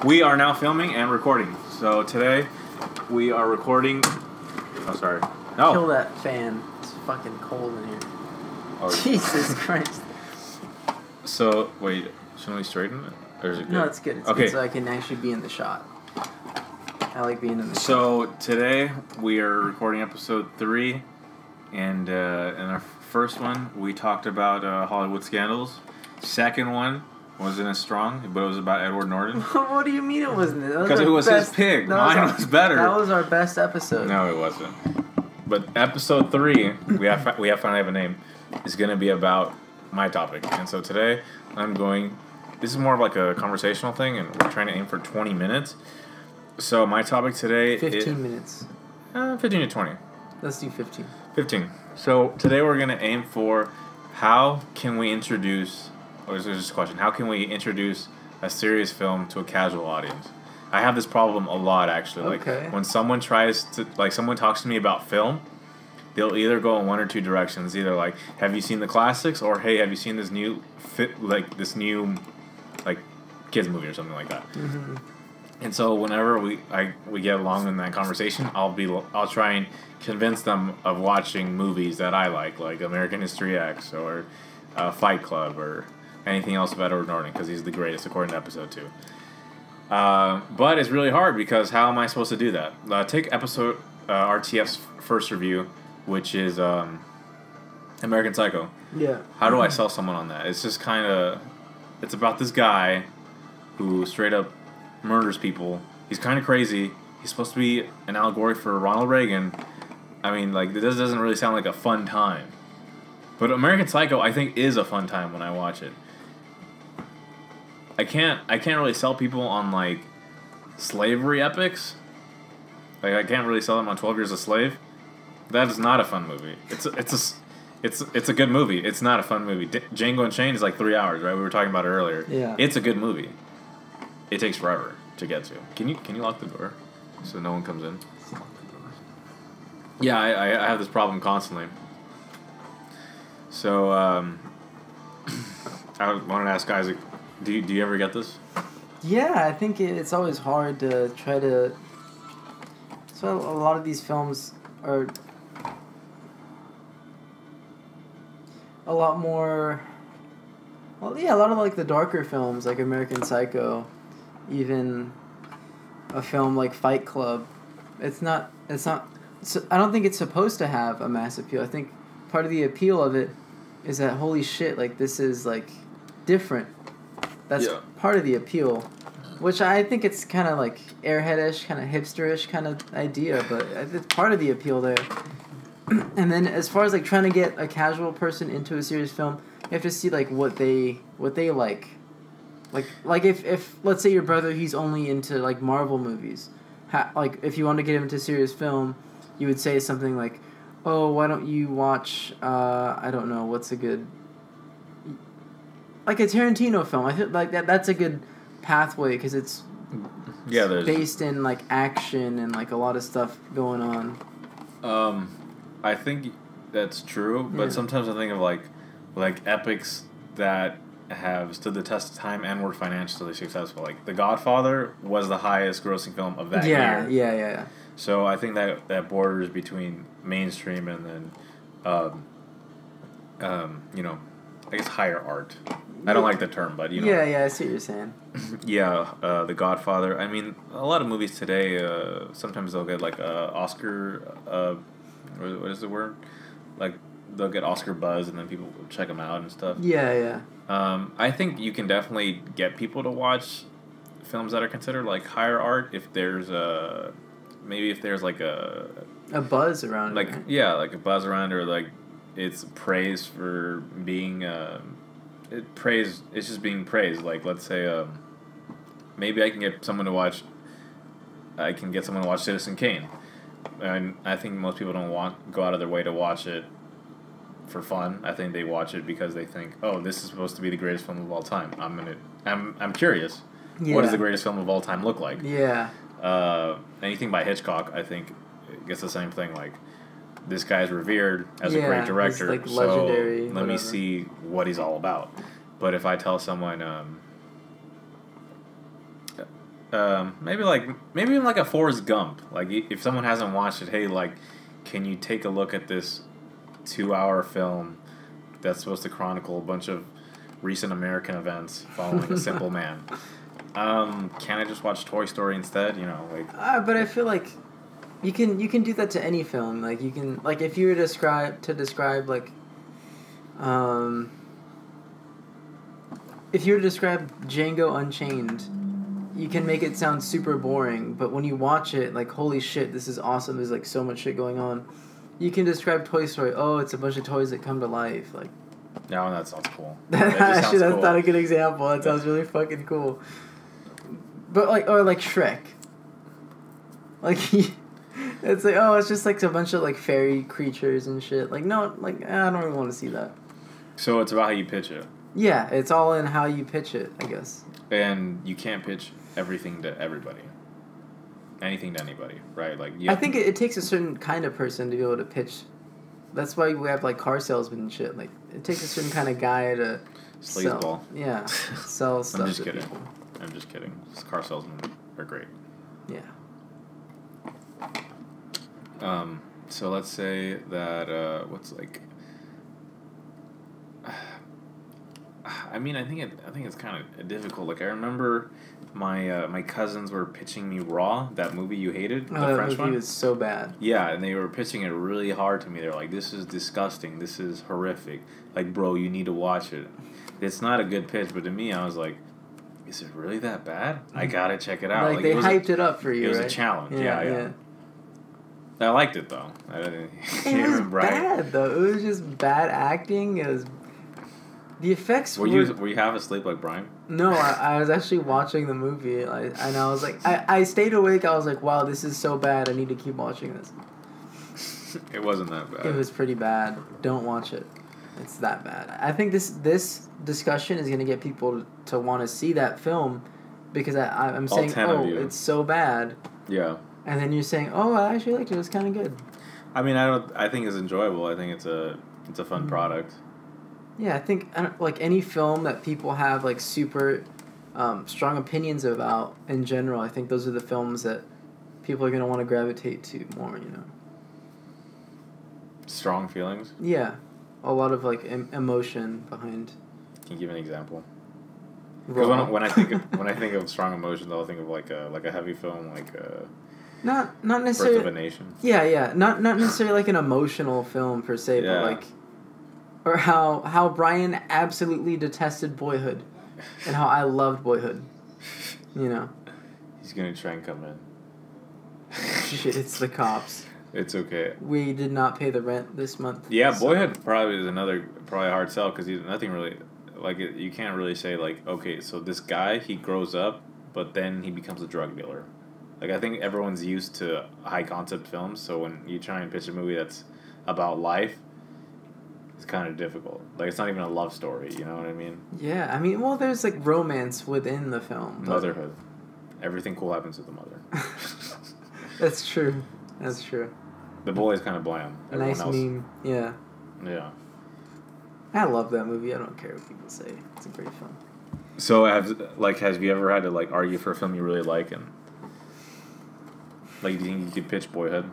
We are now filming and recording. So today we are recording. Oh, sorry. No. Kill that fan. It's fucking cold in here. Oh, Jesus Christ. So wait, shouldn't we straighten it? Or is it good? No, it's good. It's okay. good so I can actually be in the shot. I like being in the shot. So today we are recording episode 3, and in our first one we talked about Hollywood scandals. Second one wasn't as strong, but it was about Edward Norton. What do you mean it wasn't? Because it was his pick. Mine was better. That was our best episode. No, it wasn't. But episode 3, we finally have a name, is going to be about my topic. And so today I'm going. This is more of like a conversational thing, and we're trying to aim for 20 minutes. So my topic today 15 minutes. 15 to 20. Let's do 15. 15. So today we're going to aim for how can we introduce, or is there just a question, how can we introduce a serious film to a casual audience? I have this problem a lot, actually. Okay. Like when someone tries to, like someone talks to me about film, they'll either go in one or two directions. Either like, have you seen the classics, or hey, have you seen this new kids movie or something like that. Mm-hmm. And so whenever we get along in that conversation, I'll try and convince them of watching movies that I like American History X or Fight Club or anything else about Edward Norton, because he's the greatest according to episode 2. But it's really hard, because how am I supposed to do that? Take episode RTF's first review, which is American Psycho. Yeah. How do I sell someone on that? It's just kind of, it's about this guy who straight up murders people. He's kind of crazy. He's supposed to be an allegory for Ronald Reagan. I mean, like, this doesn't really sound like a fun time. But American Psycho, I think, is a fun time when I watch it. I can't really sell people on, like, slavery epics. Like, I can't really sell them on 12 Years a Slave. That is not a fun movie. It's a good movie. It's not a fun movie. Django Unchained is like 3 hours, right? We were talking about it earlier. Yeah. It's a good movie. It takes forever to get to. Can you lock the door so no one comes in? Yeah, I have this problem constantly. So I wanted to ask guys, do you ever get this? Yeah, I think it's always hard to try to. So a lot of these films are a lot more. Well, yeah, a lot of like the darker films, like American Psycho, even a film like Fight Club. It's not. I don't think it's supposed to have a mass appeal. I think part of the appeal of it is that, holy shit, like, this is like different. That's part of the appeal, which I think it's kind of like airheadish, kind of hipsterish kind of idea, but it's part of the appeal there. And then as far as like trying to get a casual person into a serious film, you have to see like what they like. Like if let's say your brother, he's only into like Marvel movies, like if you want to get him into serious film, you would say something like, oh, why don't you watch I don't know, what's a good, like a Tarantino film. I feel like that's a good pathway, because it's based in like action and like a lot of stuff going on. I think that's true, but sometimes I think of like epics that have stood the test of time and were financially successful. Like The Godfather was the highest grossing film of that year. Yeah. So I think that borders between mainstream and then, I guess higher art. I don't like the term, but you know. Yeah, I see what you're saying. Yeah, The Godfather. I mean, a lot of movies today, sometimes they'll get like Oscar. What is the word? Like, they'll get Oscar buzz, and then people check them out and stuff. Yeah. I think you can definitely get people to watch films that are considered like higher art if there's like a buzz around like it. Right? Yeah, like a buzz around, or like it's praise for being it's just being praised. Like, let's say maybe I can get someone to watch Citizen Kane, and I think most people don't go out of their way to watch it for fun. I think they watch it because they think, oh, this is supposed to be the greatest film of all time. I'm curious. Yeah. What does the greatest film of all time look like? Yeah. Anything by Hitchcock, I think, gets the same thing. Like, this guy's revered as a great director, like legendary, so let me see what he's all about. But if I tell someone, maybe even like a Forrest Gump. Like if someone hasn't watched it, hey, like, can you take a look at this 2-hour film that's supposed to chronicle a bunch of recent American events following a simple man? Can I just watch Toy Story instead? You know, like. But I feel like you can do that to any film. Like you can, like, if you were describe like, if you were to describe Django Unchained, you can make it sound super boring, but when you watch it, like, holy shit, this is awesome. There's like so much shit going on. You can describe Toy Story. Oh, it's a bunch of toys that come to life. Like, no, that sounds cool. Actually, that's not a good example. That sounds really fucking cool. But like, or like Shrek. Like, it's like, oh, it's just like a bunch of like fairy creatures and shit. Like, no, like, I don't really want to see that. So it's about how you pitch it. Yeah, it's all in how you pitch it, I guess. And you can't pitch everything to everybody. Anything to anybody, right? Like, I think it takes a certain kind of person to be able to pitch. That's why we have like car salesmen and shit. Like, it takes a certain kind of guy to sleazeball. Yeah, sell stuff. I'm just kidding. People. I'm just kidding. Car salesmen are great. Yeah. So let's say that what's like. I mean, I think it's kind of difficult. Like, I remember my cousins were pitching me Raw, that movie you hated, the French movie one. was so bad. Yeah, and they were pitching it really hard to me. They're like, "This is disgusting. This is horrific. Like, bro, you need to watch it." It's not a good pitch, but to me, I was like, "Is it really that bad? I gotta check it out." Like they hyped it up for you. It was right? a challenge. Yeah. I liked it though. I didn't. It was bad though. It was just bad acting. It was. The effects were you half asleep like Brian? No, I was actually watching the movie, and I was like, I stayed awake. I was like, wow, this is so bad. I need to keep watching this. It wasn't that bad. It was pretty bad. Don't watch it. It's that bad. I think this discussion is going to get people to want to see that film because I'm saying, oh, it's so bad. Yeah. And then you're saying, oh, I actually liked it. It was kind of good. I mean, I think it's enjoyable. I think it's a fun product. Yeah, I think like any film that people have like super strong opinions about in general, I think those are the films that people are going to want to gravitate to more, you know. Strong feelings? Yeah. A lot of like emotion behind. Can you give an example? Because when I think of strong emotions, I'll think of like a heavy film, like not necessarily Birth of a Nation. Yeah. Not necessarily like an emotional film per se, but like, or how Brian absolutely detested Boyhood, and how I loved Boyhood. You know. He's gonna try and come in. Shit, it's the cops. It's okay. We did not pay the rent this month. Yeah, so. Boyhood probably is another hard sell because nothing really, like, you can't really say like, okay, so this guy, he grows up, but then he becomes a drug dealer. Like, I think everyone's used to high concept films, so when you try and pitch a movie that's about life, it's kind of difficult. Like, it's not even a love story, you know what I mean? Yeah, I mean, well, there's like romance within the film. Motherhood. Everything cool happens with the mother. That's true. That's true. The boy is kind of bland. Nice meme. Yeah. Yeah. I love that movie. I don't care what people say. It's a great film. So, have you ever had to like argue for a film you really like and like, do you think you could pitch Boyhood?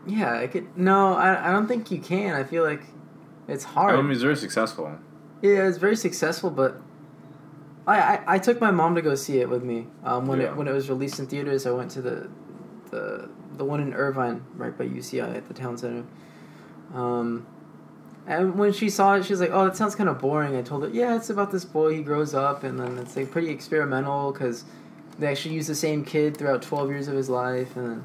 Yeah, I could. No, I don't think you can. I feel like it's hard. I mean, it's very successful. Yeah, it's very successful, but I took my mom to go see it with me. When it was released in theaters, I went to the one in Irvine, right by UCI at the town center. And when she saw it, she was like, "Oh, that sounds kind of boring." I told her, "Yeah, it's about this boy. He grows up, and then it's like pretty experimental because they actually use the same kid throughout 12 years of his life." And then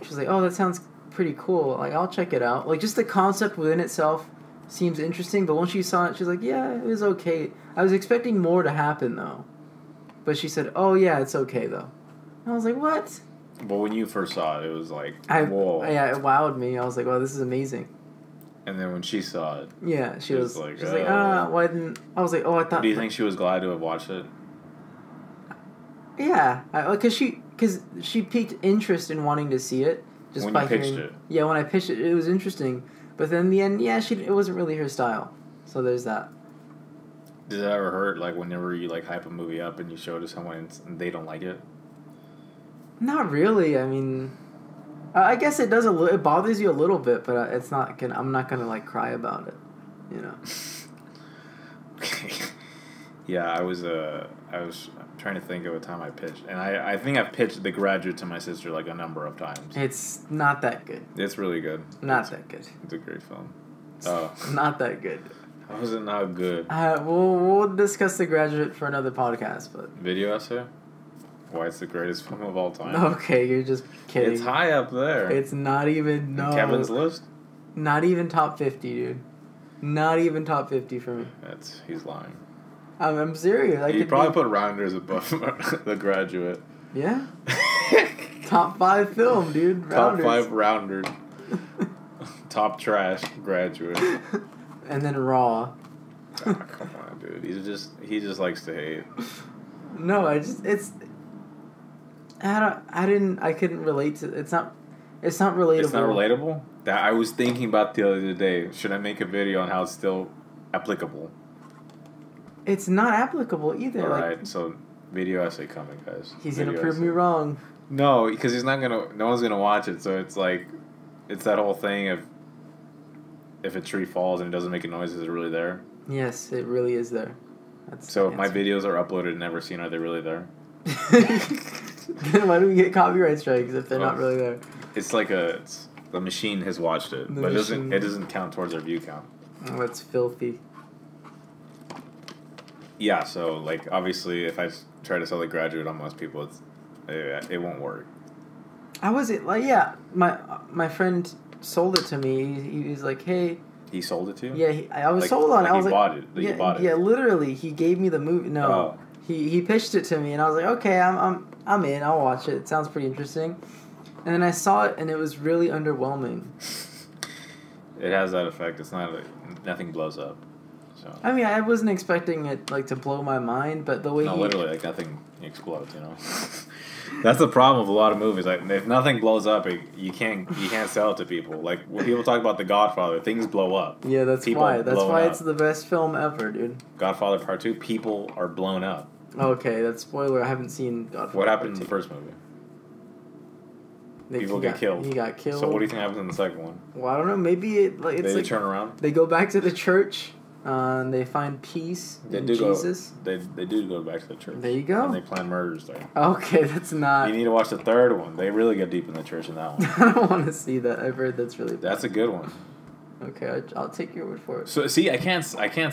she was like, "Oh, that sounds pretty cool. Like, I'll check it out. Like, just the concept within itself seems interesting." But once she saw it, she was like, "Yeah, it was okay. I was expecting more to happen though." But she said, "Oh yeah, it's okay though." And I was like, "What?" But when you first saw it, it was like, whoa. Yeah, it wowed me. I was like, "Oh, this is amazing." And then when she saw it, yeah, she was like, she's like, why didn't? I was like, "Oh, I thought." Do you think she was glad to have watched it? Yeah, because she piqued interest in wanting to see it just when by you pitched hearing. It. Yeah, when I pitched it, it was interesting, but then in the end, yeah, it wasn't really her style. So there's that. Does it ever hurt, like, whenever you, like, hype a movie up and you show it to someone and they don't like it? Not really. I mean, I guess it does it bothers you a little bit, but it's not I'm not gonna, like, cry about it, you know. Okay. Yeah, I was trying to think of a time I pitched, and I think I've pitched The Graduate to my sister, like, a number of times. It's not that good. It's really good. Not that good. It's a great film. Not that good. How is it not good? We'll discuss The Graduate for another podcast, but... Video essay? Why it's the greatest film of all time. Okay, you're just kidding. It's high up there. It's not even... No. Kevin's list? Not even top 50, dude. Not even top 50 for me. He's lying. I'm serious. You'd probably put Rounders above The Graduate. Yeah? Top 5 film, dude. Rounders. Top 5 Rounders. Top trash Graduate. And then Raw. Oh, come on, dude. He just likes to hate. No, I couldn't relate to it's not relatable. It's not relatable? That I was thinking about the other day. Should I make a video on how it's still applicable? It's not applicable either. Alright, so video essay coming, guys. He's gonna prove me wrong. No, because no one's gonna watch it, so it's like, it's that whole thing of, if a tree falls and it doesn't make a noise, is it really there? Yes, it really is there. So if my videos are uploaded and never seen, are they really there? Then why do we get copyright strikes if they're not really there? It's like the machine has watched it, but it doesn't count towards our view count. Oh, that's filthy. Yeah, so, like, obviously, if I try to sell The Graduate on most people, it won't work. My friend sold it to me. He was like, hey... He sold it to you? Yeah, I was sold on it. I was you bought it. Yeah, literally, he gave me the movie. No, he pitched it to me, and I was like, okay, I'm in. I'll watch it. It sounds pretty interesting. And then I saw it, and it was really underwhelming. It has that effect. It's not nothing blows up. So. I mean, I wasn't expecting it to blow my mind, but the way literally, nothing explodes. That's the problem with a lot of movies. Like, if nothing blows up, you can't sell it to people. Like, when people talk about The Godfather, things blow up. Yeah, that's why. That's why it's the best film ever, dude. Godfather Part 2, people are blown up. Okay, that's spoiler. I haven't seen Godfather. What happened in the first movie? People get killed. He got killed. So what do you think happens in the second one? Well, I don't know. Maybe they turn around. They go back to the church. And they find peace in Jesus. They do go back to the church. There you go. And they plan murders there. Okay, that's not... You need to watch the third one. They really get deep in the church in that one. I don't want to see that. I've heard that's really bad. That's a good one. Okay, I'll take your word for it. So, see, I can't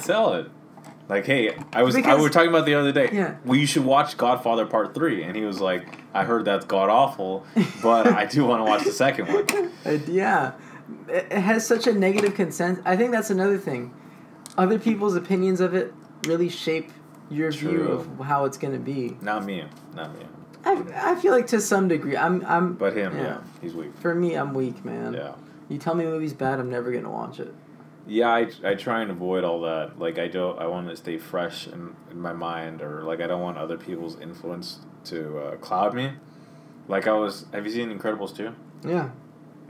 sell it. Like, hey, we were talking about the other day. Yeah. Well, you should watch Godfather Part 3. And he was like, I heard that's god-awful, but I do want to watch the second one. Yeah. It has such a negative consensus. I think that's another thing. Other people's opinions of it really shape your view of how it's going to be. Not me. I feel like to some degree. But him, yeah. He's weak. For me, I'm weak, man. Yeah. You tell me a movie's bad, I'm never going to watch it. Yeah, I try and avoid all that. Like, I want to stay fresh in my mind, or, like, I don't want other people's influence to cloud me. Like, have you seen Incredibles 2? Yeah.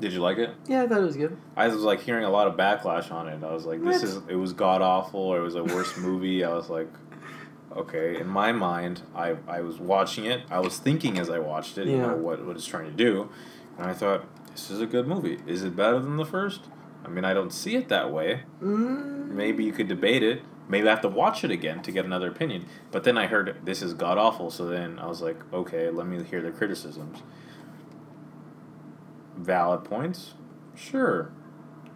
Did you like it? Yeah, I thought it was good. I was, like, hearing a lot of backlash on it. I was like, it was god-awful, or it was a worst movie. I was like, okay. In my mind, I was watching it. I was thinking as I watched it, what it's trying to do. And I thought, this is a good movie. Is it better than the first? I mean, I don't see it that way. Maybe you could debate it. Maybe I have to watch it again to get another opinion. But then I heard, this is god-awful. So then I was like, okay, let me hear the criticisms. Valid points? Sure.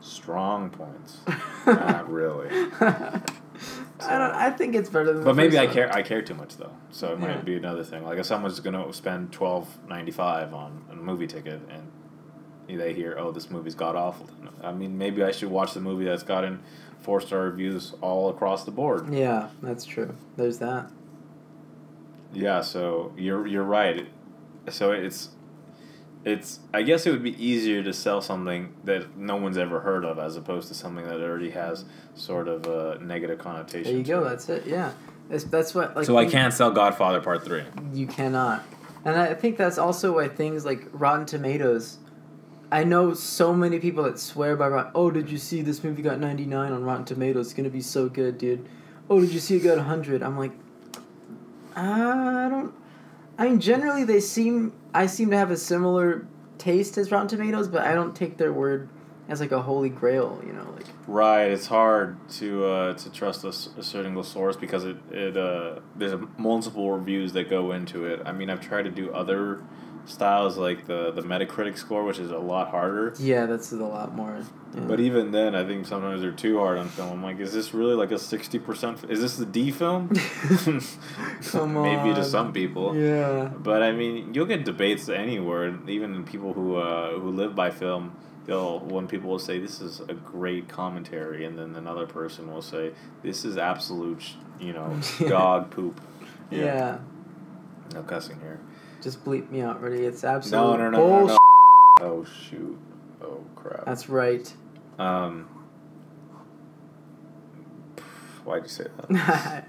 Strong points. Not really. I think it's better than. But maybe I care too much though. So it might be another thing. Like if someone's gonna spend $12.95 on a movie ticket and they hear, oh, this movie's god awful. I mean, maybe I should watch the movie that's gotten 4-star reviews all across the board. Yeah, that's true. There's that. Yeah. So you're right. So it's I guess it would be easier to sell something that no one's ever heard of as opposed to something that already has sort of a negative connotation. There you go. That's it. Yeah. That's what. Like, so I can't sell Godfather Part 3. You cannot. And I think that's also why things like Rotten Tomatoes. I know so many people that swear by oh, did you see this movie got 99 on Rotten Tomatoes? It's going to be so good, dude. oh, did you see it got 100? I'm like, I don't. I mean, generally I seem to have a similar taste as Rotten Tomatoes, but I don't take their word as like a holy grail, you know, like. Right, it's hard to trust a single source because there's multiple reviews that go into it. I mean, I've tried to do other styles like the Metacritic score, which is a lot harder. Yeah, that's a lot more. Yeah. But even then, I think sometimes they're too hard on film. I'm like, is this really like a 60%? Is this the D film? Come on. Maybe to some people. Yeah. But I mean, you'll get debates anywhere, even people who live by film. One people will say this is a great commentary, and then another person will say this is absolute, dog poop. Yeah. No cussing here. Just bleep me out, ready? It's absolute no. bullshit. Oh shoot! Oh crap! That's right. Why'd you say that?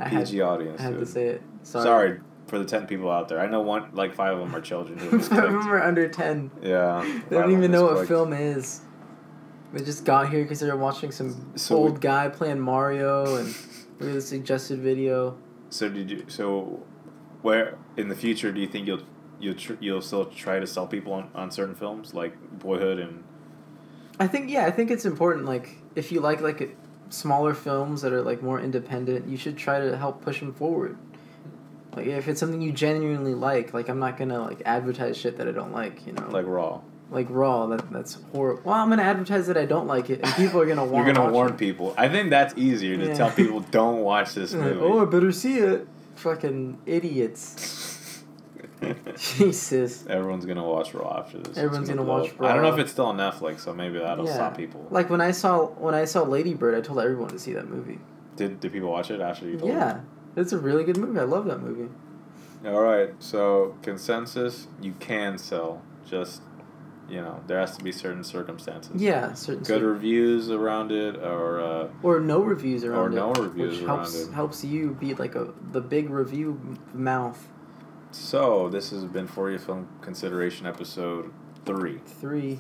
PG audience. I had to say it. Sorry for the 10 people out there. I know 5 of them are children. Who 5 of them are under 10. Yeah. They don't even know what film is. They just got here because they were watching some old guy playing Mario and we had a suggested video. So where in the future do you think you'll still try to sell people on certain films like Boyhood and? I think it's important. Like if you like smaller films that are like more independent, you should try to help push them forward. Like if it's something you genuinely like I'm not gonna like advertise shit that I don't like, you know. Like Raw. Like Raw, that's horrible. Well, I'm gonna advertise that I don't like it, and people are gonna want. You're gonna warn people. I think that's easier to tell people don't watch this movie. Oh, I better see it. Fucking idiots. Jesus. Everyone's gonna watch Raw after this. Everyone's gonna watch Raw. I don't know if it's still on Netflix, so maybe that'll stop people. Like when I saw Lady Bird, I told everyone to see that movie. Did people watch it after you told them? Yeah, it's a really good movie. I love that movie. All right, so consensus: you can sell, just there has to be certain circumstances. Yeah, certain. Good reviews around it, or no reviews around it. Or no reviews which around it. Helps you be like the big review mouth. So this has been For Your Film Consideration episode 3. 3.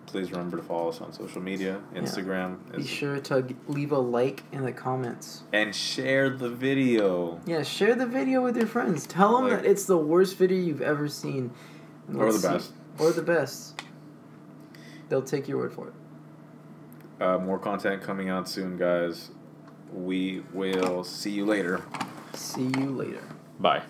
Please remember to follow us on social media. Instagram. Yeah. Be sure to leave a like in the comments. And share the video. Yeah, share the video with your friends. Tell them that it's the worst video you've ever seen. Or the best. Or the best. They'll take your word for it. More content coming out soon, guys. We will see you later. See you later. Bye.